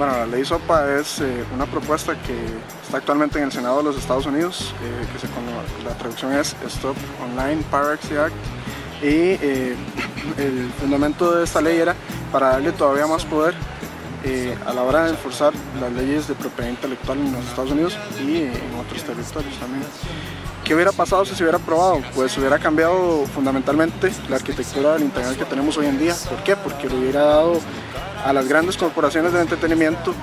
Bueno, la ley SOPA es una propuesta que está actualmente en el Senado de los Estados Unidos, la traducción es Stop Online Piracy Act, y el fundamento de esta ley era para darle todavía más poder a la hora de enforzar las leyes de propiedad intelectual en los Estados Unidos y en otros territorios también. ¿Qué hubiera pasado si se hubiera aprobado? Pues hubiera cambiado fundamentalmente la arquitectura del Internet que tenemos hoy en día. ¿Por qué? Porque le hubiera dado a las grandes corporaciones de entretenimiento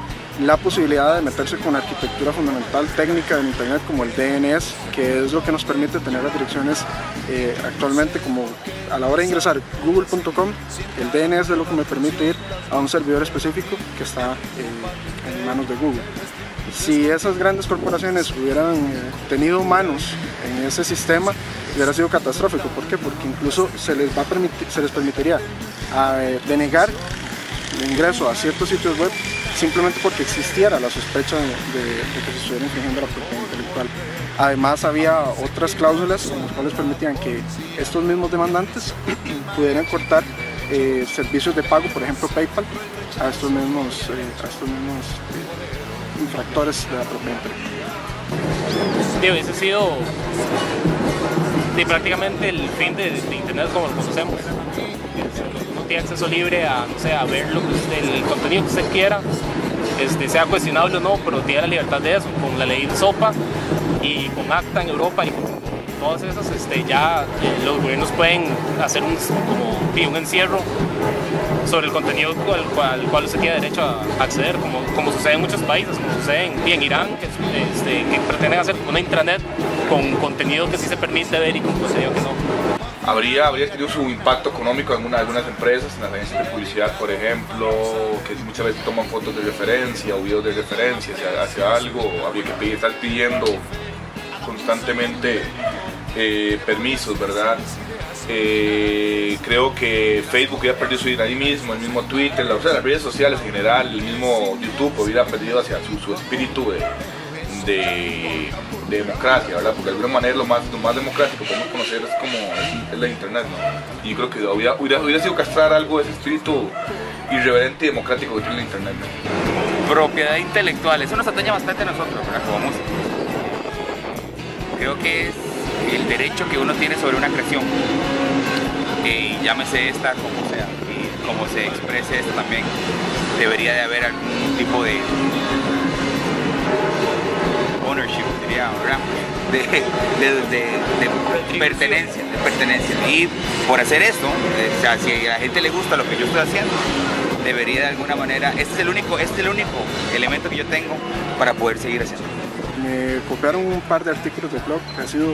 la posibilidad de meterse con la arquitectura fundamental técnica del Internet como el DNS, que es lo que nos permite tener las direcciones actualmente, como a la hora de ingresar google.com, el DNS es lo que me permite ir a un servidor específico que está en manos de Google. Si esas grandes corporaciones hubieran tenido manos en ese sistema, hubiera sido catastrófico. ¿Por qué? Porque incluso se les permitiría denegar el ingreso a ciertos sitios web simplemente porque existiera la sospecha de que se estuviera infringiendo la propiedad intelectual. Además, había otras cláusulas en las cuales permitían que estos mismos demandantes pudieran cortar servicios de pago, por ejemplo PayPal, a estos mismos infractores de la propiedad intelectual. Hubiese sido prácticamente el fin de Internet como lo conocemos. Uno tiene acceso libre a, no sé, a ver el contenido que usted quiera, sea cuestionable o no, pero tiene la libertad de eso, con la ley de SOPA y con ACTA en Europa y con todas esas, ya los gobiernos pueden hacer un encierro sobre el contenido al cual usted tiene derecho a acceder, como sucede en muchos países, como sucede en Irán, que pretenden hacer una intranet con contenido que sí se permite ver y con contenido que no. Habría tenido su impacto económico en algunas empresas, en las agencias de publicidad, por ejemplo, que muchas veces toman fotos de referencia o videos de referencia hacia algo. Habría que estar pidiendo constantemente permisos, ¿verdad? Creo que Facebook hubiera perdido su dinamismo, el mismo Twitter, las redes sociales en general, el mismo YouTube hubiera perdido hacia su espíritu de democracia, ¿verdad? Porque de alguna manera lo más democrático que podemos conocer es la Internet, ¿no? Y creo que hubiera sido castrar algo de ese espíritu irreverente y democrático que tiene la Internet, ¿no? Propiedad intelectual, eso nos atañe bastante a nosotros, ¿verdad? Como músicos. Creo que es el derecho que uno tiene sobre una creación, llámese esta como sea, y como se exprese esta también, debería de haber algún tipo de ownership, diría, ¿verdad? De pertenencia. Y por hacer esto, o sea, si a la gente le gusta lo que yo estoy haciendo, debería de alguna manera, este es el único elemento que yo tengo para poder seguir haciendo. Me copiaron un par de artículos de blog que ha sido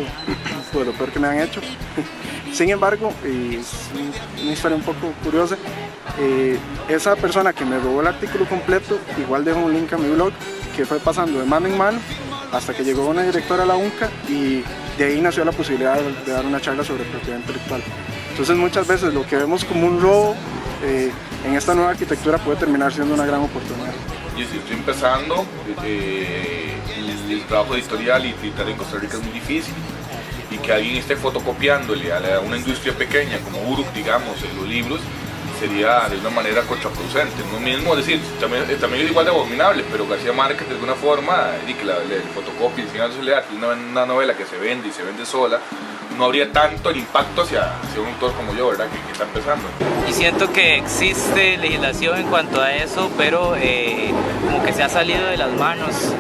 pues, lo peor que me han hecho. Sin embargo, es una historia un poco curiosa. Esa persona que me robó el artículo completo igual dejó un link a mi blog que fue pasando de mano en mano hasta que llegó una directora a la UNCA y de ahí nació la posibilidad de dar una charla sobre propiedad intelectual. Entonces muchas veces lo que vemos como un robo en esta nueva arquitectura puede terminar siendo una gran oportunidad. Yo sí estoy empezando, el trabajo editorial y editar en Costa Rica es muy difícil, y que alguien esté fotocopiándole a una industria pequeña como Uruk, digamos, en los libros, sería de una manera contraproducente. No mismo, es decir, también es igual de abominable, pero García Márquez de alguna forma, y que el fotocopia, una novela que se vende y se vende sola, no habría tanto el impacto hacia un autor como yo, ¿verdad? Que está empezando. Y siento que existe legislación en cuanto a eso, pero como que se ha salido de las manos.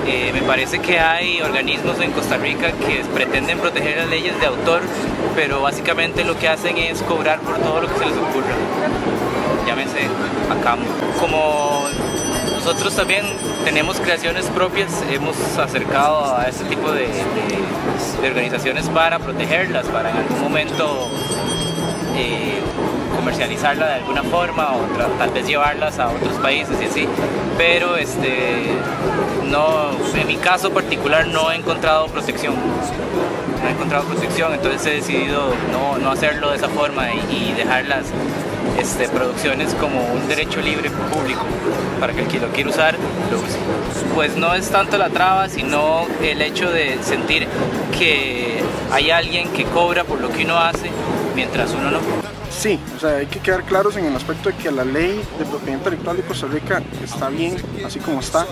Me parece que hay organismos en Costa Rica que pretenden proteger las leyes de autor, pero básicamente lo que hacen es cobrar por todo lo que se les ocurra. Llámese ACAM. Como nosotros también tenemos creaciones propias, hemos acercado a este tipo de organizaciones para protegerlas, para en algún momento comercializarla de alguna forma o tal vez llevarlas a otros países y así, pero no, en mi caso particular no he encontrado protección. Entonces he decidido no hacerlo de esa forma y dejar las producciones como un derecho libre público para que el que lo quiera usar lo use. Pues no es tanto la traba, sino el hecho de sentir que hay alguien que cobra por lo que uno hace mientras uno no. Sí, o sea, hay que quedar claros en el aspecto de que la ley de propiedad intelectual de Costa Rica está bien, así como está.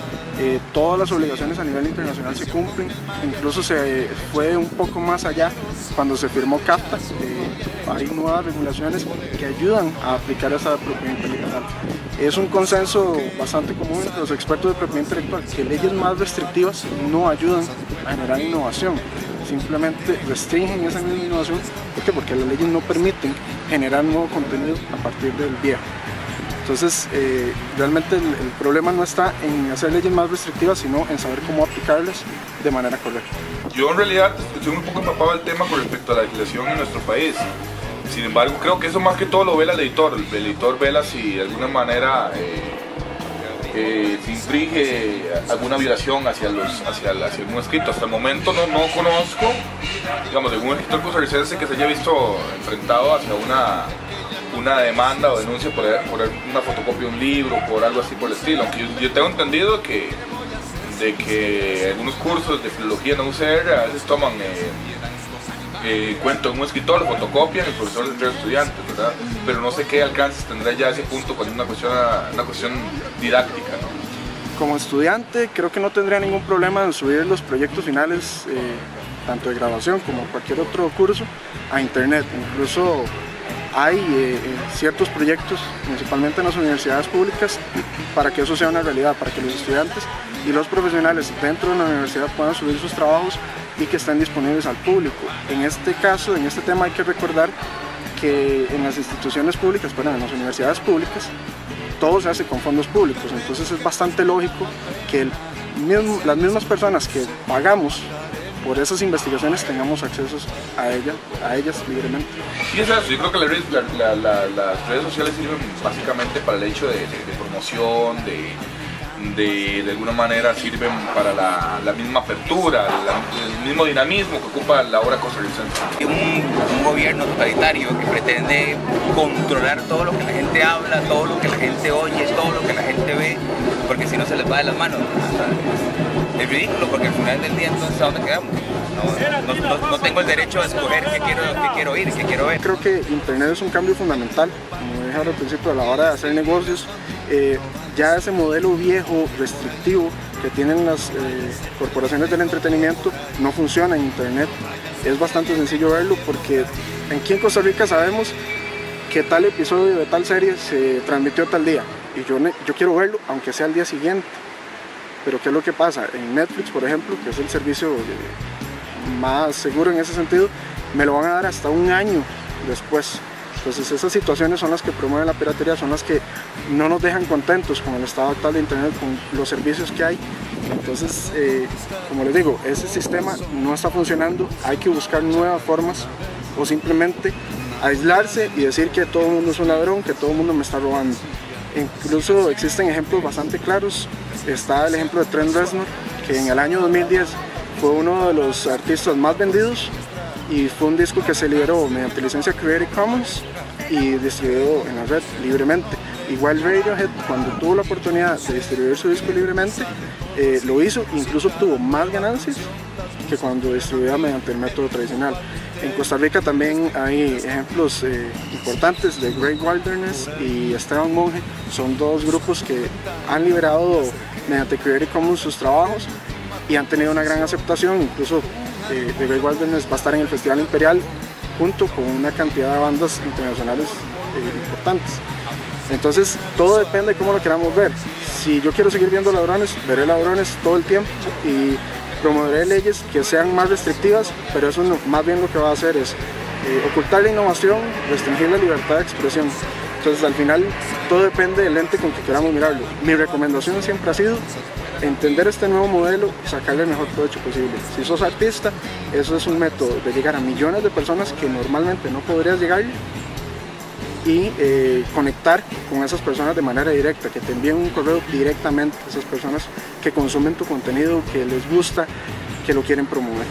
Todas las obligaciones a nivel internacional se cumplen, incluso se fue un poco más allá cuando se firmó CAFTA. Hay nuevas regulaciones que ayudan a aplicar esa propiedad intelectual. Es un consenso bastante común entre los expertos de propiedad intelectual que leyes más restrictivas no ayudan a generar innovación, simplemente restringen esa misma innovación. ¿Por qué? Porque las leyes no permiten generar nuevo contenido a partir del viejo. Entonces, realmente el problema no está en hacer leyes más restrictivas, sino en saber cómo aplicarlas de manera correcta. Yo en realidad estoy un poco empapado del tema con respecto a la legislación en nuestro país. Sin embargo, creo que eso más que todo lo vela el editor. El editor vela si de alguna manera se infringe alguna violación hacia algún escrito. Hasta el momento no conozco, digamos, de un escritor costarricense que se haya visto enfrentado hacia una demanda o denuncia por una fotocopia de un libro, por algo así por el estilo. Aunque yo tengo entendido de que algunos cursos de filología en la UCR a veces toman cuento de un escritor, lo fotocopian, el profesor entre los estudiantes, ¿verdad? Pero no sé qué alcances tendrá ya ese punto cuando es una cuestión didáctica, ¿no? Como estudiante creo que no tendría ningún problema en subir los proyectos finales, tanto de grabación como cualquier otro curso, a internet. Incluso hay ciertos proyectos, principalmente en las universidades públicas, para que eso sea una realidad, para que los estudiantes y los profesionales dentro de la universidad puedan subir sus trabajos y que estén disponibles al público. En este caso, en este tema hay que recordar que en las instituciones públicas, bueno, en las universidades públicas, todo se hace con fondos públicos, entonces es bastante lógico que las mismas personas que pagamos por esas investigaciones tengamos acceso a ellas libremente. Sí, es eso. Yo creo que las redes sociales sirven básicamente para el hecho de promoción, de alguna manera sirven para la misma apertura, el mismo dinamismo que ocupa la obra costarricense. Un gobierno totalitario que pretende controlar todo lo que la gente habla, todo lo que la gente oye, todo lo que la gente ve, porque si no se les va de las manos. Es ridículo, porque al final del día entonces ¿a dónde quedamos? No tengo el derecho a escoger qué quiero oír, qué quiero ver. Creo que internet es un cambio fundamental, como dije al principio, a la hora de hacer negocios. Ya ese modelo viejo, restrictivo, que tienen las corporaciones del entretenimiento no funciona en internet. Es bastante sencillo verlo porque aquí en Costa Rica sabemos que tal episodio de tal serie se transmitió tal día y yo quiero verlo aunque sea al día siguiente. Pero ¿qué es lo que pasa? En Netflix, por ejemplo, que es el servicio más seguro en ese sentido, me lo van a dar hasta un año después. Entonces esas situaciones son las que promueven la piratería, son las que no nos dejan contentos con el estado actual de internet, con los servicios que hay. Entonces, como les digo, ese sistema no está funcionando, hay que buscar nuevas formas o simplemente aislarse y decir que todo el mundo es un ladrón, que todo el mundo me está robando. Incluso existen ejemplos bastante claros. Está el ejemplo de Trent Reznor, que en el año 2010 fue uno de los artistas más vendidos y fue un disco que se liberó mediante licencia Creative Commons y distribuido en la red libremente. Igual Radiohead, cuando tuvo la oportunidad de distribuir su disco libremente, lo hizo, incluso obtuvo más ganancias que cuando distribuía mediante el método tradicional. En Costa Rica también hay ejemplos importantes de Great Wilderness y Esteban Monge. Son dos grupos que han liberado mediante Creative Commons sus trabajos y han tenido una gran aceptación. Incluso The Great Wilderness va a estar en el Festival Imperial junto con una cantidad de bandas internacionales importantes. Entonces todo depende de cómo lo queramos ver. Si yo quiero seguir viendo ladrones, veré ladrones todo el tiempo y promoveré leyes que sean más restrictivas, pero eso más bien lo que va a hacer es ocultar la innovación, restringir la libertad de expresión. Entonces al final todo depende del lente con que queramos mirarlo. Mi recomendación siempre ha sido entender este nuevo modelo y sacarle el mejor provecho posible. Si sos artista, eso es un método de llegar a millones de personas que normalmente no podrías llegar y conectar con esas personas de manera directa, que te envíen un correo directamente a esas personas que consumen tu contenido, que les gusta, que lo quieren promover.